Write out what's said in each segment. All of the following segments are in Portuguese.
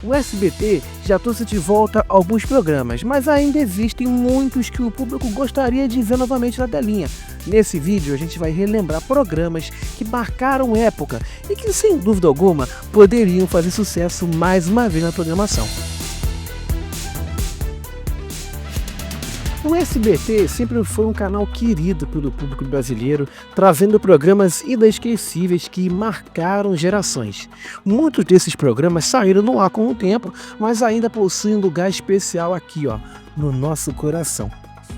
O SBT já trouxe de volta alguns programas, mas ainda existem muitos que o público gostaria de ver novamente na telinha. Nesse vídeo a gente vai relembrar programas que marcaram época e que, sem dúvida alguma, poderiam fazer sucesso mais uma vez na programação. O SBT sempre foi um canal querido pelo público brasileiro, trazendo programas inesquecíveis que marcaram gerações. Muitos desses programas saíram no ar com o tempo, mas ainda possuem um lugar especial aqui, no nosso coração.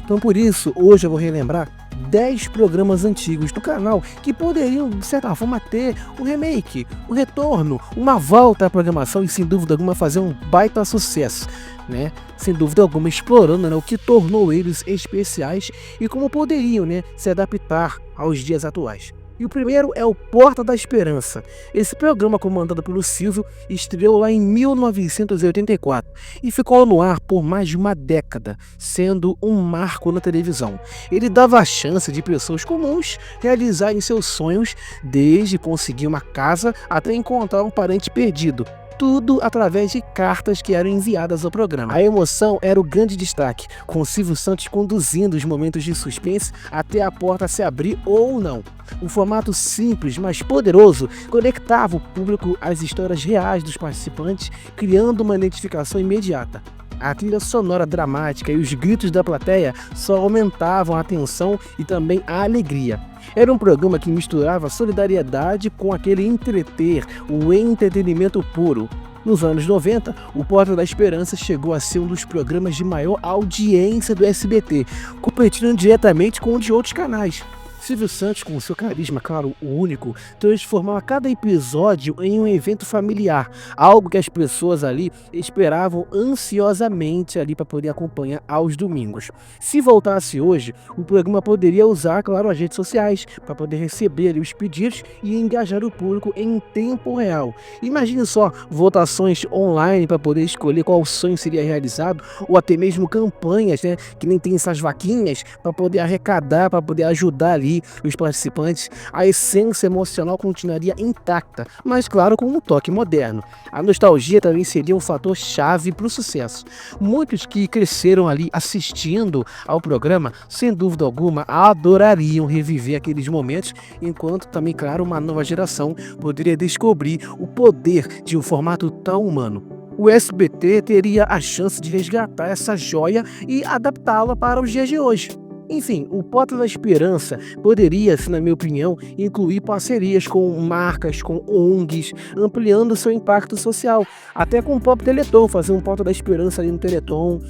Então por isso, hoje eu vou relembrar 10 programas antigos do canal que poderiam, de certa forma, ter um remake, um retorno, uma volta à programação e, sem dúvida alguma, fazer um baita sucesso, né? Sem dúvida alguma, explorando, o que tornou eles especiais e como poderiam, se adaptar aos dias atuais. E o primeiro é o Porta da Esperança. Esse programa, comandado pelo Silvio, estreou lá em 1984 e ficou no ar por mais de uma década, sendo um marco na televisão. Ele dava a chance de pessoas comuns realizarem seus sonhos, desde conseguir uma casa até encontrar um parente perdido. Tudo através de cartas que eram enviadas ao programa. A emoção era o grande destaque, com Silvio Santos conduzindo os momentos de suspense até a porta se abrir ou não. Um formato simples, mas poderoso, conectava o público às histórias reais dos participantes, criando uma identificação imediata. A trilha sonora dramática e os gritos da plateia só aumentavam a tensão e também a alegria. Era um programa que misturava solidariedade com aquele entreter, o entretenimento puro. Nos anos 90, o Porta da Esperança chegou a ser um dos programas de maior audiência do SBT, competindo diretamente com o de outros canais. Silvio Santos, com seu carisma, claro, o único, transformava cada episódio em um evento familiar, algo que as pessoas ali esperavam ansiosamente ali para poder acompanhar aos domingos. Se voltasse hoje, o programa poderia usar, claro, as redes sociais para poder receber ali os pedidos e engajar o público em tempo real. Imagine só, votações online para poder escolher qual sonho seria realizado, ou até mesmo campanhas, que nem tem essas vaquinhas, para poder arrecadar, para poder ajudar ali os participantes. A essência emocional continuaria intacta, mas claro, com um toque moderno. A nostalgia também seria um fator chave para o sucesso. Muitos que cresceram ali assistindo ao programa, sem dúvida alguma, adorariam reviver aqueles momentos, enquanto também, claro, uma nova geração poderia descobrir o poder de um formato tão humano. O SBT teria a chance de resgatar essa joia e adaptá-la para os dias de hoje. Enfim, o Porta da Esperança poderia, na minha opinião, incluir parcerias com marcas, com ONGs, ampliando seu impacto social. Até com o próprio Teleton, fazer um Porta da Esperança ali no Teleton,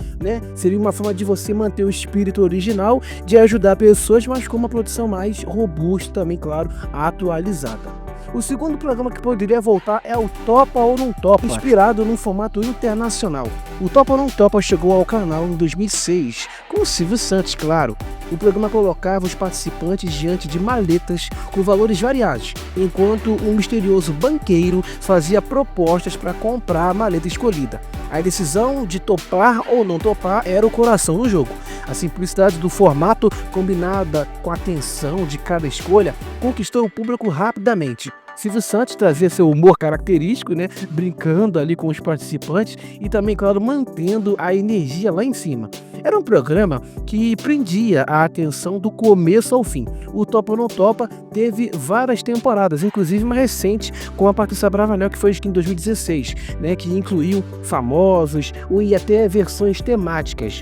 Seria uma forma de você manter o espírito original, de ajudar pessoas, mas com uma produção mais robusta também, claro, atualizada. O segundo programa que poderia voltar é o Topa ou Não Topa, inspirado num formato internacional. O Topa ou Não Topa chegou ao canal em 2006, com o Silvio Santos, claro. O programa colocava os participantes diante de maletas com valores variados, enquanto um misterioso banqueiro fazia propostas para comprar a maleta escolhida. A decisão de topar ou não topar era o coração do jogo. A simplicidade do formato, combinada com a tensão de cada escolha, conquistou o público rapidamente. Silvio Santos trazia seu humor característico, brincando ali com os participantes e também, claro, mantendo a energia lá em cima. Era um programa que prendia a atenção do começo ao fim. O Topa ou Não Topa teve várias temporadas, inclusive uma recente com a Patrícia Bravanel, que foi em 2016, que incluiu famosos e até versões temáticas.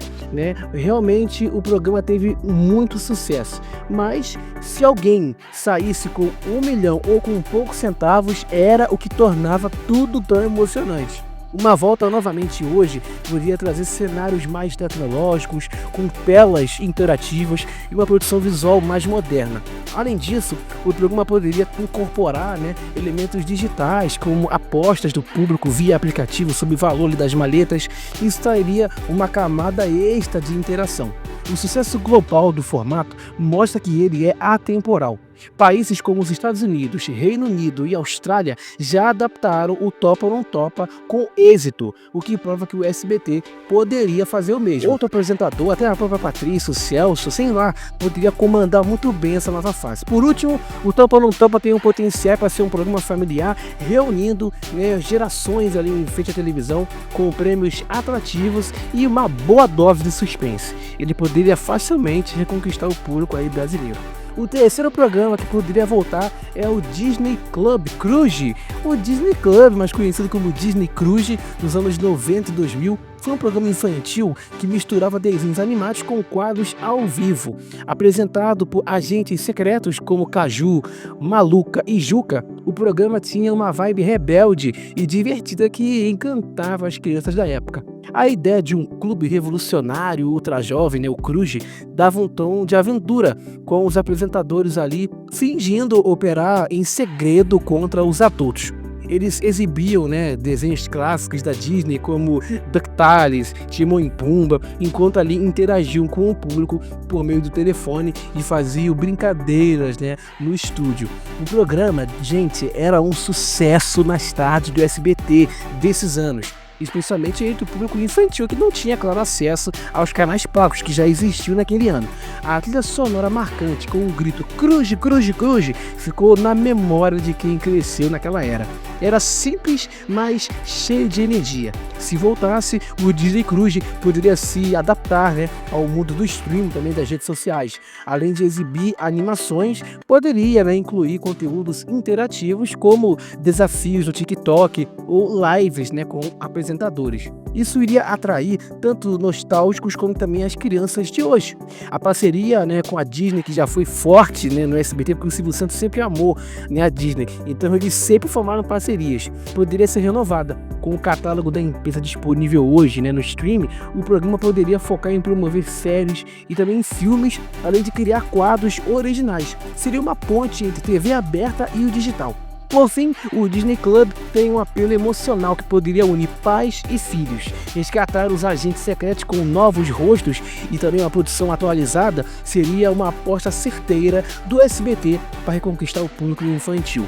Realmente o programa teve muito sucesso, mas se alguém saísse com 1 milhão ou com poucos centavos, era o que tornava tudo tão emocionante. Uma volta novamente hoje poderia trazer cenários mais tecnológicos, com telas interativas e uma produção visual mais moderna. Além disso, o programa poderia incorporar elementos digitais, como apostas do público via aplicativo sobre o valor das maletas. Isso traria uma camada extra de interação. O sucesso global do formato mostra que ele é atemporal. Países como os Estados Unidos, Reino Unido e Austrália já adaptaram o Topa ou Não Topa com êxito, o que prova que o SBT SBT poderia fazer o mesmo. Outro apresentador, até a própria Patrícia, o Celso, sei lá, poderia comandar muito bem essa nova fase. Por último, o Tampa não Tampa tem um potencial para ser um programa familiar, reunindo, né, gerações ali em frente à televisão, com prêmios atrativos e uma boa dose de suspense. Ele poderia facilmente reconquistar o público aí brasileiro. O terceiro programa que poderia voltar é o Disney Club Cruise. O Disney Club, mais conhecido como Disney Cruise, nos anos 90 e 2000, foi um programa infantil que misturava desenhos animados com quadros ao vivo. Apresentado por agentes secretos como Caju, Maluca e Juca, o programa tinha uma vibe rebelde e divertida que encantava as crianças da época. A ideia de um clube revolucionário ultra jovem, o Cruise, dava um tom de aventura, com os apresentadores ali fingindo operar em segredo contra os adultos. Eles exibiam, né, desenhos clássicos da Disney como DuckTales, Timão e Pumba, enquanto ali interagiam com o público por meio do telefone e faziam brincadeiras, né, no estúdio. O programa, gente, era um sucesso nas tardes do SBT desses anos, especialmente entre o público infantil que não tinha, claro, acesso aos canais pagos que já existiam naquele ano. A trilha sonora marcante com o grito "Cruze, Cruze, Cruze" ficou na memória de quem cresceu naquela era. Era simples, mas cheio de energia. Se voltasse, o Disney Cruise poderia se adaptar, né, ao mundo do streaming, também das redes sociais. Além de exibir animações, poderia, né, incluir conteúdos interativos como desafios no TikTok ou lives, né, com apresentadores. Isso iria atrair tanto nostálgicos como também as crianças de hoje. A parceria, né, com a Disney, que já foi forte, né, no SBT, porque o Silvio Santos sempre amou, né, a Disney, então eles sempre formaram parcerias, poderia ser renovada. Com o catálogo da empresa disponível hoje, né, no streaming, o programa poderia focar em promover séries e também filmes, além de criar quadros originais. Seria uma ponte entre TV aberta e o digital. Por fim, o Disney Club tem um apelo emocional que poderia unir pais e filhos. Resgatar os agentes secretos com novos rostos e também uma produção atualizada seria uma aposta certeira do SBT para reconquistar o público infantil.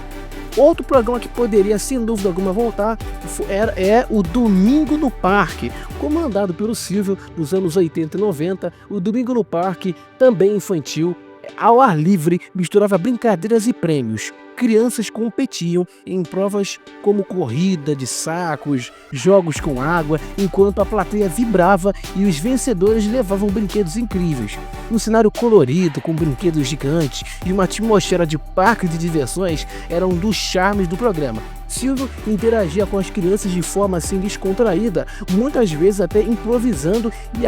Outro programa que poderia, sem dúvida alguma, voltar é o Domingo no Parque, comandado pelo Silvio nos anos 80 e 90. O Domingo no Parque, também infantil, ao ar livre, misturava brincadeiras e prêmios. Crianças competiam em provas como corrida de sacos, jogos com água, enquanto a plateia vibrava e os vencedores levavam brinquedos incríveis. Um cenário colorido, com brinquedos gigantes e uma atmosfera de parque de diversões eram um dos charmes do programa. Silvio interagia com as crianças de forma assim descontraída, muitas vezes até improvisando e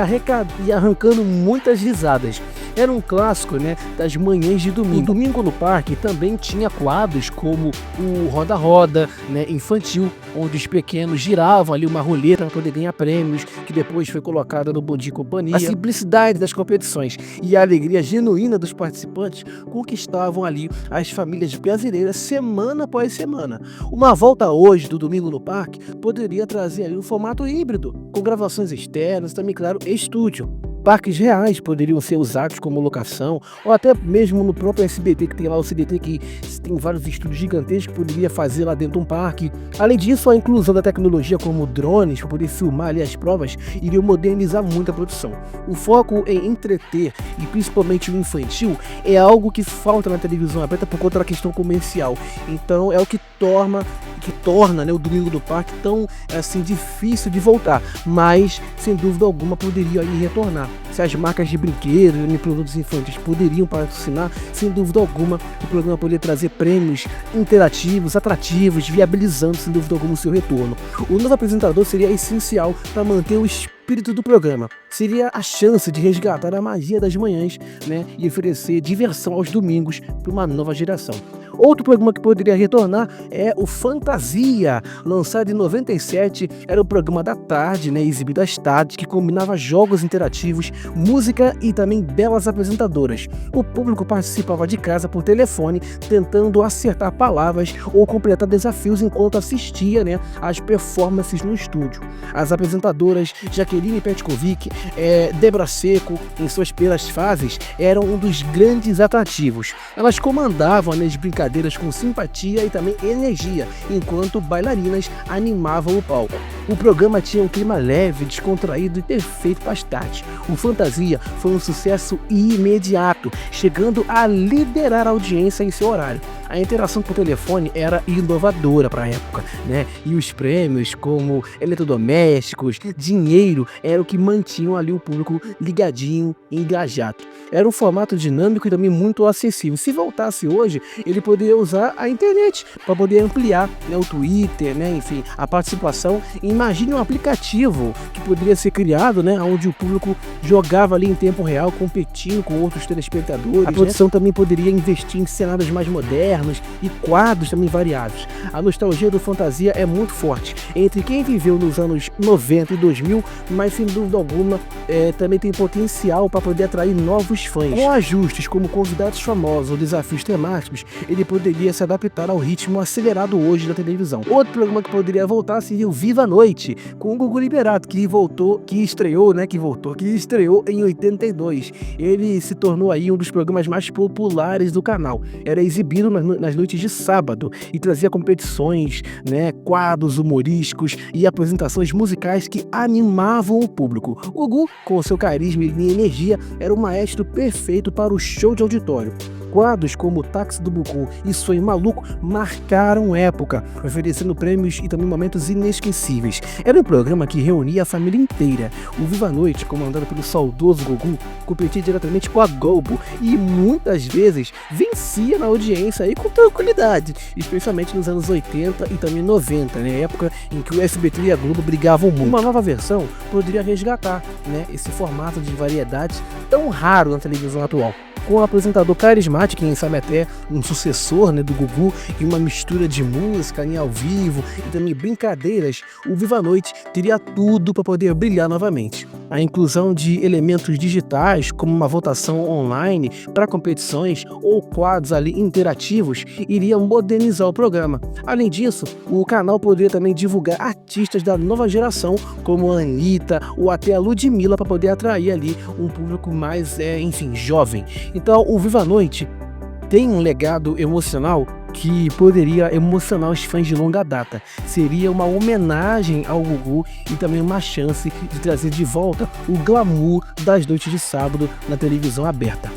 arrancando muitas risadas. Era um clássico, né, das manhãs de domingo. O Domingo no Parque também tinha quadros como o Roda-Roda, né, infantil, onde os pequenos giravam ali uma roleta para poder ganhar prêmios, que depois foi colocada no Bom Dia e Companhia. A simplicidade das competições e a alegria genuína dos participantes conquistavam ali as famílias brasileiras semana após semana. Uma volta hoje do Domingo no Parque poderia trazer ali um formato híbrido, com gravações externas e também, claro, estúdio. Parques reais poderiam ser usados como locação, ou até mesmo no próprio SBT, que tem lá o CDT, que tem vários estúdios gigantescos que poderia fazer lá dentro de um parque. Além disso, a inclusão da tecnologia como drones para poder filmar ali as provas iria modernizar muito a produção. O foco em entreter, e principalmente o infantil, é algo que falta na televisão aberta por conta da questão comercial. Então é o que torna, né, o Domingo do Parque tão assim difícil de voltar, mas sem dúvida alguma poderia aí retornar. Se as marcas de brinquedos e produtos infantis poderiam patrocinar, sem dúvida alguma o programa poderia trazer prêmios interativos, atrativos, viabilizando sem dúvida alguma o seu retorno. O novo apresentador seria essencial para manter o espírito do programa. Seria a chance de resgatar a magia das manhãs, né, e oferecer diversão aos domingos para uma nova geração. Outro programa que poderia retornar é o Fantasia, lançado em 97, era o programa da tarde, né, exibido às tardes, que combinava jogos interativos, música e também belas apresentadoras. O público participava de casa por telefone, tentando acertar palavras ou completar desafios enquanto assistia, né, às performances no estúdio. As apresentadoras Jaqueline Petkovic, Débora Seco, em suas primeiras fases, eram um dos grandes atrativos. Elas comandavam, né, as brincadeiras brincadeiras com simpatia e também energia, enquanto bailarinas animavam o palco. O programa tinha um clima leve, descontraído e perfeito para as tardes. O Fantasia foi um sucesso imediato, chegando a liderar a audiência em seu horário. A interação por telefone era inovadora para a época, né? E os prêmios, como eletrodomésticos, dinheiro, era o que mantinham ali o público ligadinho e engajado. Era um formato dinâmico e também muito acessível. Se voltasse hoje, ele poderia usar a internet para poder ampliar, né, o Twitter, né, enfim, a participação. Imagine um aplicativo que poderia ser criado, né, onde o público jogava ali em tempo real, competindo com outros telespectadores. A produção, né, também poderia investir em cenários mais modernos e quadros também variados. A nostalgia do Fantasia é muito forte entre quem viveu nos anos 90 e 2000, mas sem dúvida alguma também tem potencial para poder atrair novos fãs. Com ajustes como convidados famosos ou desafios temáticos, ele poderia se adaptar ao ritmo acelerado hoje da televisão. Outro programa que poderia voltar seria o Viva a Noite, com o Gugu Liberato, que estreou em 82. Ele se tornou aí um dos programas mais populares do canal. Era exibido nas noites de sábado e trazia competições, né, quadros humorísticos e apresentações musicais que animavam o público. O Gugu, com seu carisma e energia, era o maestro perfeito para o show de auditório. Quadros como o Táxi do Gugu e Sonho Maluco marcaram época, oferecendo prêmios e também momentos inesquecíveis. Era um programa que reunia a família inteira. O Viva a Noite, comandado pelo saudoso Gugu, competia diretamente com a Globo e muitas vezes vencia na audiência aí com tranquilidade, especialmente nos anos 80 e também 90, né, época em que o SBT e a Globo brigavam muito. Uma nova versão poderia resgatar, né, esse formato de variedades tão raro na televisão atual. Com um apresentador carismático, quem sabe até um sucessor, né, do Gugu, e uma mistura de música ao vivo e também brincadeiras, o Viva a Noite teria tudo para poder brilhar novamente. A inclusão de elementos digitais, como uma votação online para competições ou quadros ali interativos, iria modernizar o programa. Além disso, o canal poderia também divulgar artistas da nova geração, como a Anitta ou até a Ludmilla, para poder atrair ali um público mais, jovem. Então, o Viva a Noite tem um legado emocional que poderia emocionar os fãs de longa data. Seria uma homenagem ao Gugu e também uma chance de trazer de volta o glamour das noites de sábado na televisão aberta.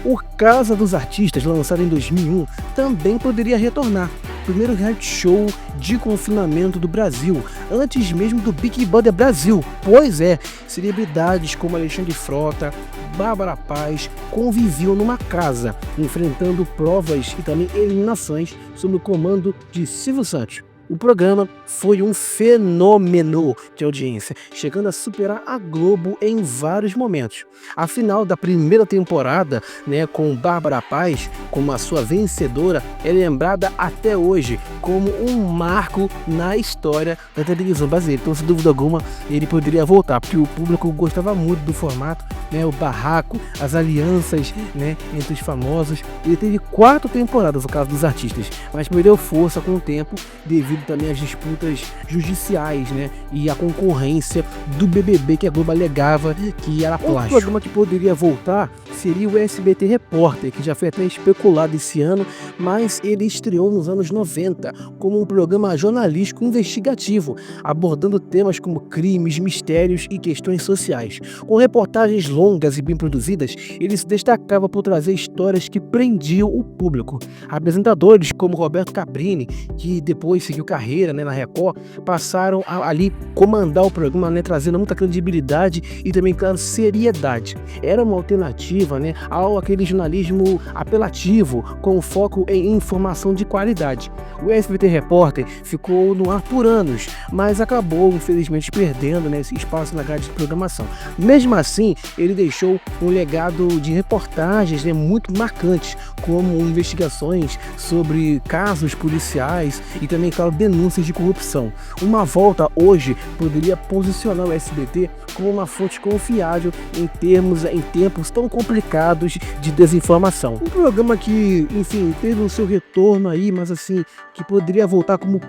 O Casa dos Artistas, lançado em 2001, também poderia retornar. Primeiro reality show de confinamento do Brasil, antes mesmo do Big Brother Brasil. Pois é, celebridades como Alexandre Frota, Bárbara Paz conviviam numa casa, enfrentando provas e também eliminações sob o comando de Silvio Santos. O programa foi um fenômeno de audiência, chegando a superar a Globo em vários momentos. A final da primeira temporada, né, com Bárbara Paz como a sua vencedora, é lembrada até hoje como um marco na história da televisão brasileira. Então, sem dúvida alguma, ele poderia voltar, porque o público gostava muito do formato, né, o barraco, as alianças, né, entre os famosos. Ele teve 4 temporadas, no caso dos artistas, mas perdeu força com o tempo devido também às disputas judiciais, né, e a concorrência do BBB que a Globo alegava que era plágio. O programa que poderia voltar seria o SBT Repórter, que já foi até especulado esse ano, mas ele estreou nos anos 90 como um programa jornalístico investigativo, abordando temas como crimes, mistérios e questões sociais. Com reportagens longas e bem produzidas, ele se destacava por trazer histórias que prendiam o público. Apresentadores como Roberto Cabrini, que depois seguiu carreira, né, na Record, passaram a ali comandar o programa, né, trazendo muita credibilidade e também, claro, seriedade. Era uma alternativa, né, ao aquele jornalismo apelativo, com foco em informação de qualidade. O SBT Repórter ficou no ar por anos, mas acabou, infelizmente, perdendo, né, esse espaço na grade de programação. Mesmo assim, ele deixou um legado de reportagens, né, muito marcantes, como investigações sobre casos policiais e também, claro, denúncias de corrupção. Uma volta hoje poderia posicionar o SBT como uma fonte confiável em tempos tão complicados de desinformação. Um programa que, enfim, teve o seu retorno aí, mas assim, que poderia voltar como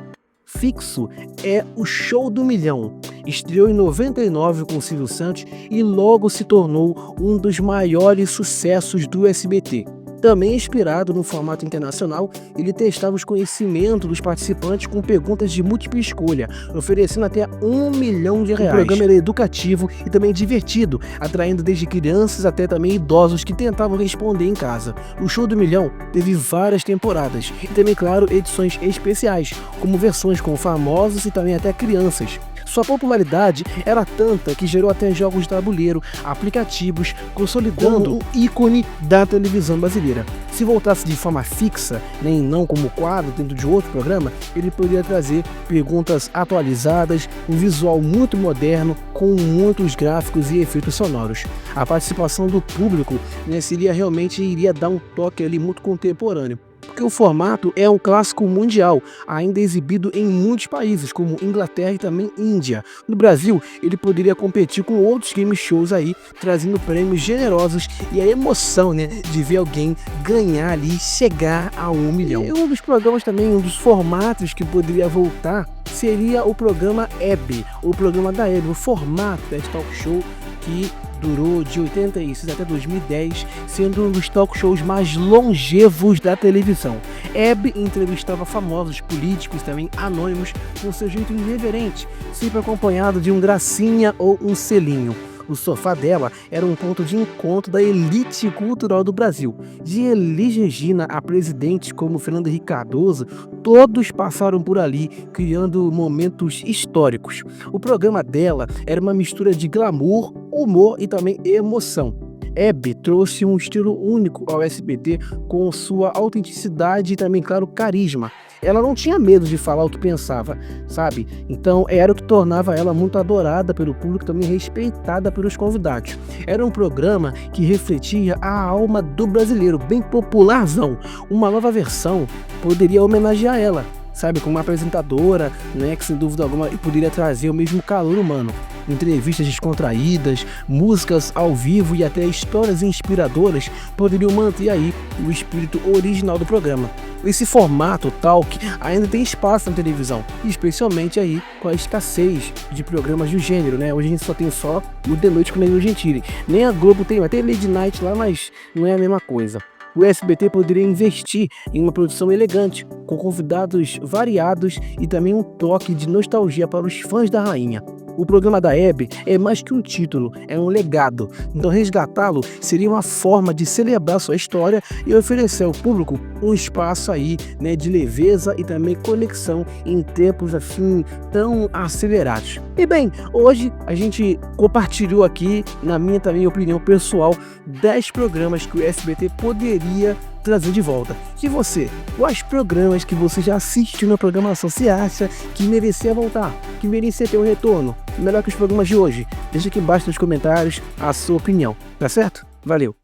fixo é o Show do Milhão. Estreou em 99 com Silvio Santos e logo se tornou um dos maiores sucessos do SBT. Também inspirado no formato internacional, ele testava os conhecimentos dos participantes com perguntas de múltipla escolha, oferecendo até R$ 1 milhão. O programa era educativo e também divertido, atraindo desde crianças até também idosos que tentavam responder em casa. O Show do Milhão teve várias temporadas e também, claro, edições especiais, como versões com famosos e também até crianças. Sua popularidade era tanta que gerou até jogos de tabuleiro, aplicativos, consolidando o ícone da televisão brasileira. Se voltasse de forma fixa, nem não como quadro dentro de outro programa, ele poderia trazer perguntas atualizadas, um visual muito moderno, com muitos gráficos e efeitos sonoros. A participação do público, seria realmente iria dar um toque ali muito contemporâneo. Porque o formato é um clássico mundial, ainda exibido em muitos países, como Inglaterra e também Índia. No Brasil, ele poderia competir com outros game shows aí, trazendo prêmios generosos e a emoção, de ver alguém ganhar ali, chegar a 1 milhão. E um dos programas também, um dos formatos que poderia voltar, seria o programa Hebe, o programa da Hebe, o formato desse talk show que durou de 86 até 2010, sendo um dos talk shows mais longevos da televisão. Hebe entrevistava famosos, políticos, também anônimos, com seu jeito irreverente, sempre acompanhado de um gracinha ou um selinho. O sofá dela era um ponto de encontro da elite cultural do Brasil. De Elis Regina a presidentes como Fernando Henrique Cardoso, todos passaram por ali, criando momentos históricos. O programa dela era uma mistura de glamour, humor e também emoção. Hebe trouxe um estilo único ao SBT com sua autenticidade e também, claro, carisma. Ela não tinha medo de falar o que pensava, sabe? Então era o que tornava ela muito adorada pelo público, também respeitada pelos convidados. Era um programa que refletia a alma do brasileiro, bem popularzão. Uma nova versão poderia homenagear ela, sabe? Como uma apresentadora, que sem dúvida alguma poderia trazer o mesmo calor humano. Entrevistas descontraídas, músicas ao vivo e até histórias inspiradoras poderiam manter aí o espírito original do programa. Esse formato talk ainda tem espaço na televisão, especialmente aí com a escassez de programas do gênero, Hoje a gente só tem o The Noite com Danilo Gentili. Nem a Globo tem, vai ter Lady Night lá, mas não é a mesma coisa. O SBT poderia investir em uma produção elegante, com convidados variados e também um toque de nostalgia para os fãs da rainha. O programa da Hebe é mais que um título, é um legado. Então resgatá-lo seria uma forma de celebrar sua história e oferecer ao público um espaço aí, de leveza e também conexão em tempos assim tão acelerados. E bem, hoje a gente compartilhou aqui, na minha também opinião pessoal, 10 programas que o SBT poderia trazer de volta. E você, quais programas que você já assistiu na programação você acha que merecia voltar, que merecia ter um retorno melhor que os programas de hoje? Deixa aqui embaixo nos comentários a sua opinião, tá certo? Valeu!